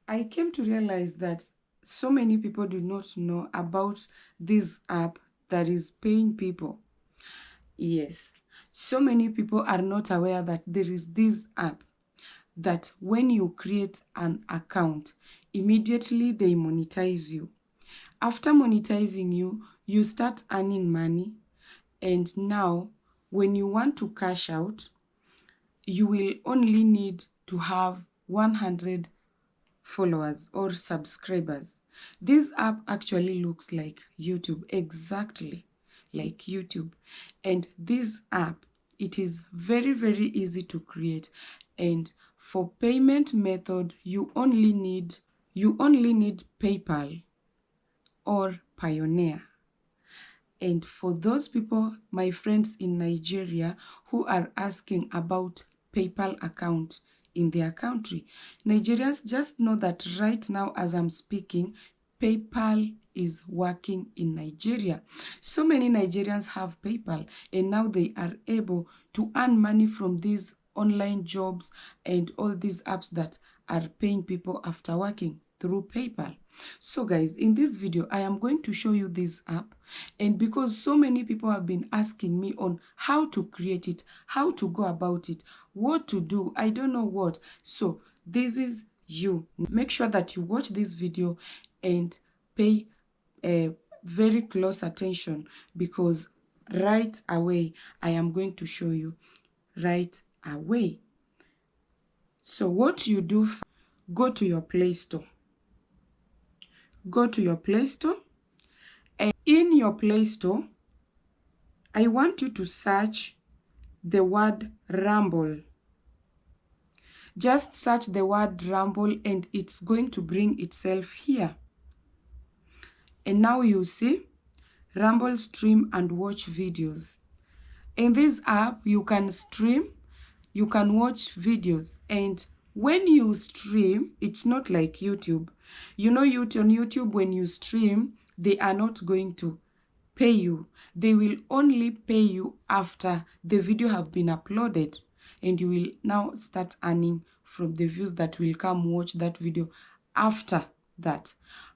I came to realize that so many people do not know about this app that is paying people. Yes, so many people are not aware that there is this app that when you create an account, immediately they monetize you. After monetizing you, you start earning money. And now, when you want to cash out, you will only need to have 100 followers or subscribers. This app actually looks like YouTube, exactly like YouTube. And this app, it is very, very easy to create. And for payment method, you only need PayPal or Pioneer. And for those people, my friends in Nigeria, who are asking about PayPal account in their country, Nigerians just know that right now as I'm speaking, PayPal is working in Nigeria. So many Nigerians have PayPal and now they are able to earn money from these online jobs and all these apps that are paying people after working through PayPal. So guys, in this video, I am going to show you this app. And because so many people have been asking me on how to create it, how to go about it, what to do, I don't know what. So this is you. Make sure that you watch this video and pay very close attention, because right away, I am going to show you right away. So what you do, go to your Play Store. Go to your Play Store, and in your Play Store, I want you to search the word Rumble. Just search the word Rumble and it's going to bring itself here. And now you see Rumble stream and watch videos. In this app, you can stream, you can watch videos, and when you stream, it's not like YouTube. You know, on YouTube, when you stream, they are not going to pay you. They will only pay you after the video have been uploaded, and you will now start earning from the views that will come watch that video after that.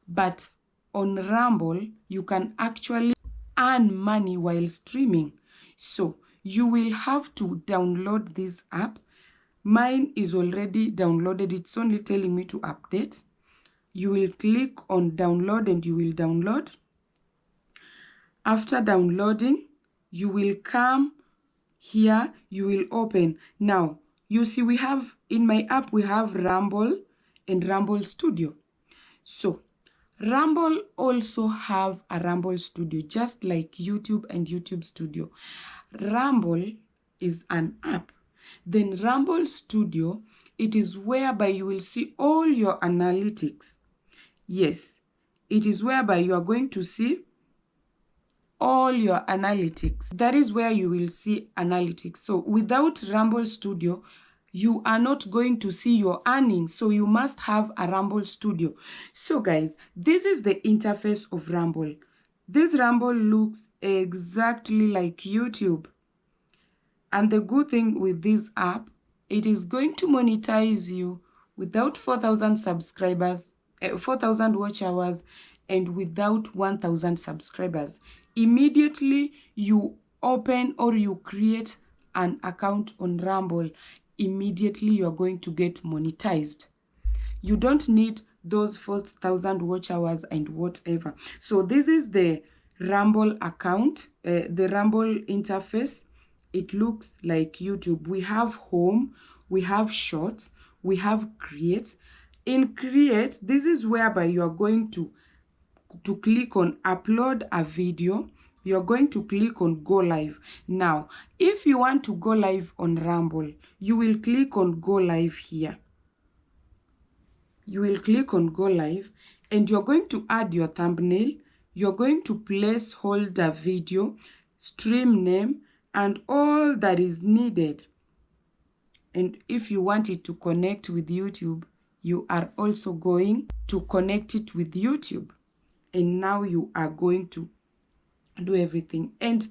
But on Rumble, you can actually earn money while streaming. So you will have to download this app. Mine is already downloaded. It's only telling me to update. You will click on download and you will download. After downloading, you will come here, you will open. Now, you see we have, in my app, we have Rumble and Rumble Studio. So, Rumble also have a Rumble Studio, just like YouTube and YouTube Studio. Rumble is an app. Then Rumble Studio, it is whereby you will see all your analytics. Yes, it is whereby you are going to see all your analytics. That is where you will see analytics. So without Rumble Studio, you are not going to see your earnings. So you must have a Rumble Studio. So guys, this is the interface of Rumble. This Rumble looks exactly like YouTube. And the good thing with this app, it is going to monetize you without 4,000 subscribers, 4,000 watch hours, and without 1,000 subscribers. Immediately you open or you create an account on Rumble, immediately you are going to get monetized. You don't need those 4,000 watch hours and whatever. So this is the Rumble account, the Rumble interface. It looks like YouTube. We have home, we have shorts, we have create. In create, this is whereby you are going to click on upload a video. You're going to click on go live. Now, if you want to go live on Rumble, you will click on go live here. You will click on go live and you're going to add your thumbnail. You're going to hold a video, stream name, and all that is needed. And if you want it to connect with YouTube, you are also going to connect it with YouTube. And now you are going to do everything. And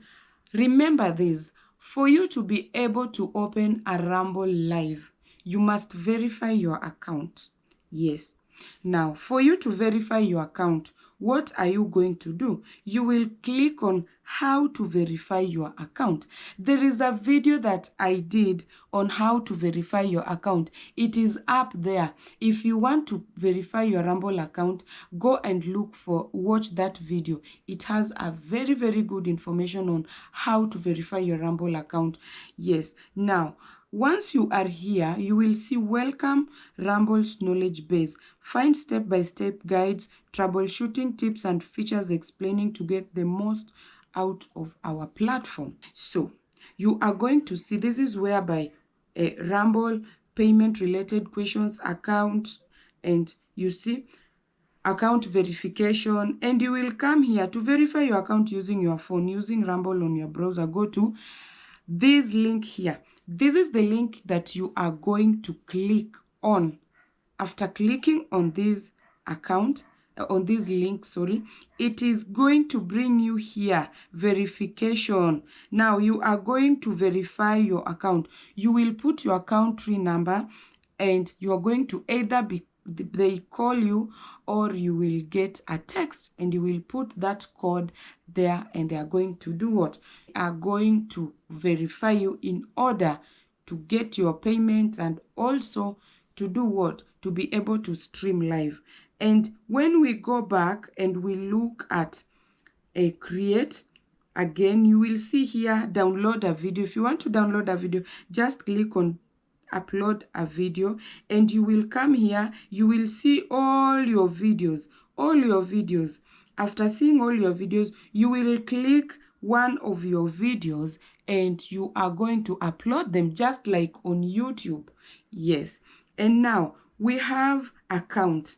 remember this, for you to be able to open a Rumble live, you must verify your account. Yes. Now, for you to verify your account, what are you going to do? You will click on how to verify your account. There is a video that I did on how to verify your account. It is up there. If you want to verify your Rumble account, go and watch that video. It has a very, very good information on how to verify your Rumble account. Yes. Now, once you are here, you will see Welcome Rumble's Knowledge Base. Find step-by-step guides, troubleshooting tips, and features explaining to get the most out of our platform. So, you are going to see this is whereby a Rumble payment-related questions, account, and you see account verification, and you will come here to verify your account using your phone, using Rumble on your browser. Go to this link here. This is the link that you are going to click on. After clicking on this account, on this link, sorry, it is going to bring you here, verification. Now you are going to verify your account. You will put your country number, and you are going to either they call you, or you will get a text and you will put that code there, and they are going to do what? They are going to verify you in order to get your payment, and also to do what? To be able to stream live. And when we go back and we look at a create, again, you will see here download a video. If you want to download a video, just click on upload a video, and you will come here. You will see all your videos. After seeing all your videos, you will click one of your videos, and you are going to upload them just like on YouTube. Yes. And now we have account.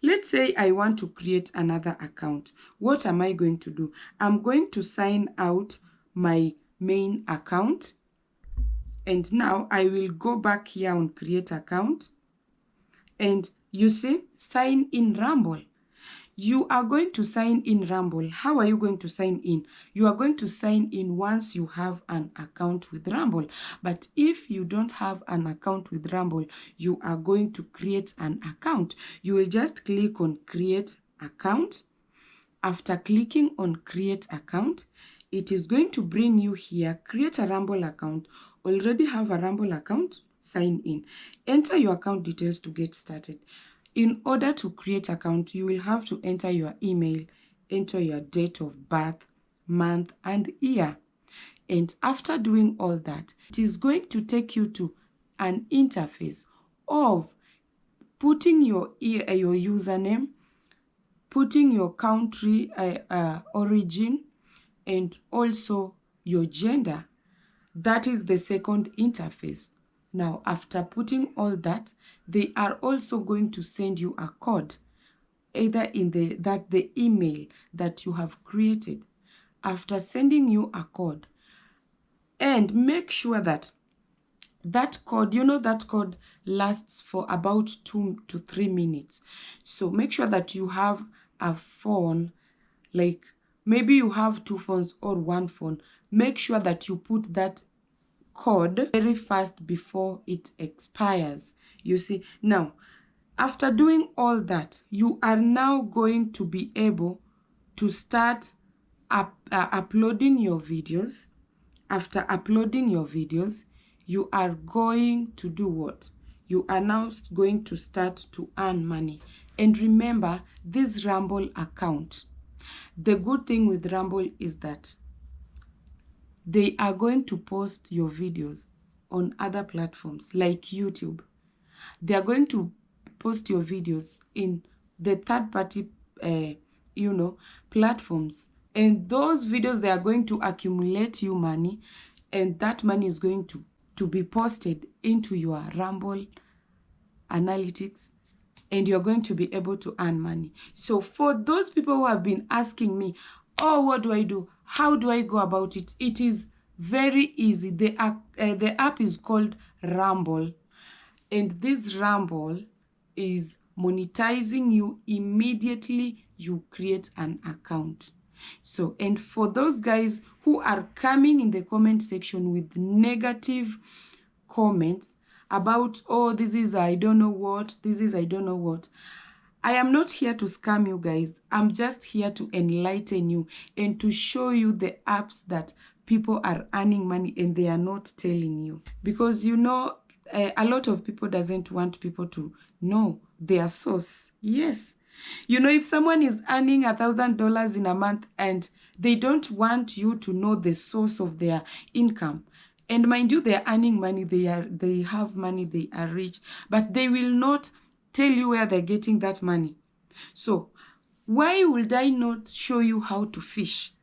Let's say I want to create another account. What am I going to do? I'm going to sign out my main account. And now I will go back here on create account. And you see, sign in Rumble. You are going to sign in Rumble. How are you going to sign in? You are going to sign in once you have an account with Rumble. But if you don't have an account with Rumble, you are going to create an account. You will just click on create account. After clicking on create account, it is going to bring you here, create a Rumble account. Already have a Rumble account? Sign in. Enter your account details to get started. In order to create account, you will have to enter your email, enter your date of birth, month, and year. And after doing all that, it is going to take you to an interface of putting your username, putting your country origin, and also your gender. That is the second interface. Now, after putting all that, they are also going to send you a code, either in the email that you have created. After sending you a code, and make sure that that code, that code lasts for about 2 to 3 minutes. So make sure that you have a phone, like maybe you have 2 phones or 1 phone. Make sure that you put that code very fast before it expires. You see, now after doing all that, you are now going to be able to start uploading your videos. After uploading your videos, you are going to do what? You are now going to start to earn money. And remember, this Rumble account, the good thing with Rumble is that they are going to post your videos on other platforms like YouTube. They are going to post your videos in the third-party, platforms. And those videos, they are going to accumulate you money, and that money is going to be posted into your Rumble analytics, and you're going to be able to earn money. So for those people who have been asking me, oh, what do I do? How do I go about it? It is very easy. The app is called Rumble, and this Rumble is monetizing you immediately you create an account. So, and for those guys who are coming in the comment section with negative comments, about, oh, this is I don't know what, this is I don't know what. I am not here to scam you guys. I'm just here to enlighten you and to show you the apps that people are earning money and they are not telling you. Because you know, a lot of people doesn't want people to know their source. Yes. You know, if someone is earning $1,000 in a month and they don't want you to know the source of their income, and mind you, they are earning money, they have money, they are rich, but they will not tell you where they're getting that money. So why would I not show you how to fish?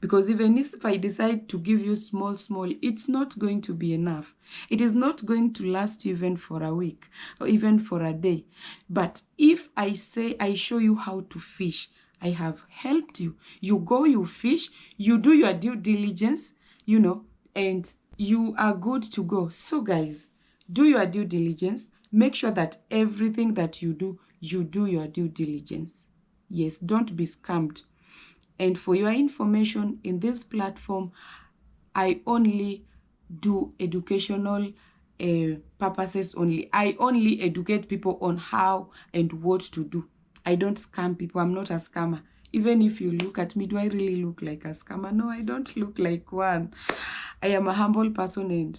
Because even if I decide to give you small, it's not going to be enough. It is not going to last you even for a week or even for a day. But if I say I show you how to fish, I have helped you. You go, you fish, you do your due diligence, you know, and you are good to go. So guys, do your due diligence. Make sure that everything that you do your due diligence. Yes, don't be scammed. And for your information, in this platform, I only do educational purposes only. I only educate people on how and what to do. I don't scam people. I'm not a scammer. Even if you look at me, do I really look like a scammer? No, I don't look like one. I am a humble person, and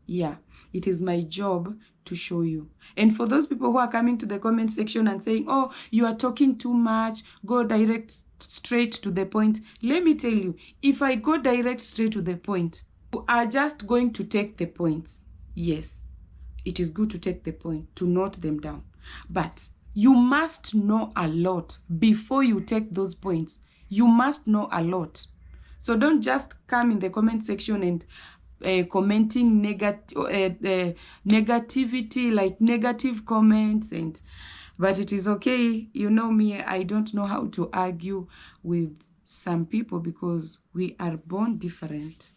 yeah, it is my job to show you. And for those people who are coming to the comment section and saying, oh, you are talking too much, go direct straight to the point. Let me tell you, if I go direct straight to the point, you are just going to take the points. Yes, it is good to take the point, to note them down. But you must know a lot before you take those points. You must know a lot. So don't just come in the comment section and commenting negativity, like negative comments, but it is okay. You know me, I don't know how to argue with some people because we are born different.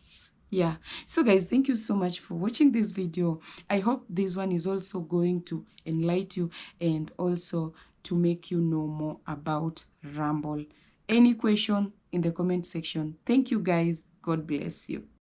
Yeah, so guys, thank you so much for watching this video. I hope this one is also going to enlighten you and also to make you know more about Rumble. Any question in the comment section. Thank you guys. God bless you.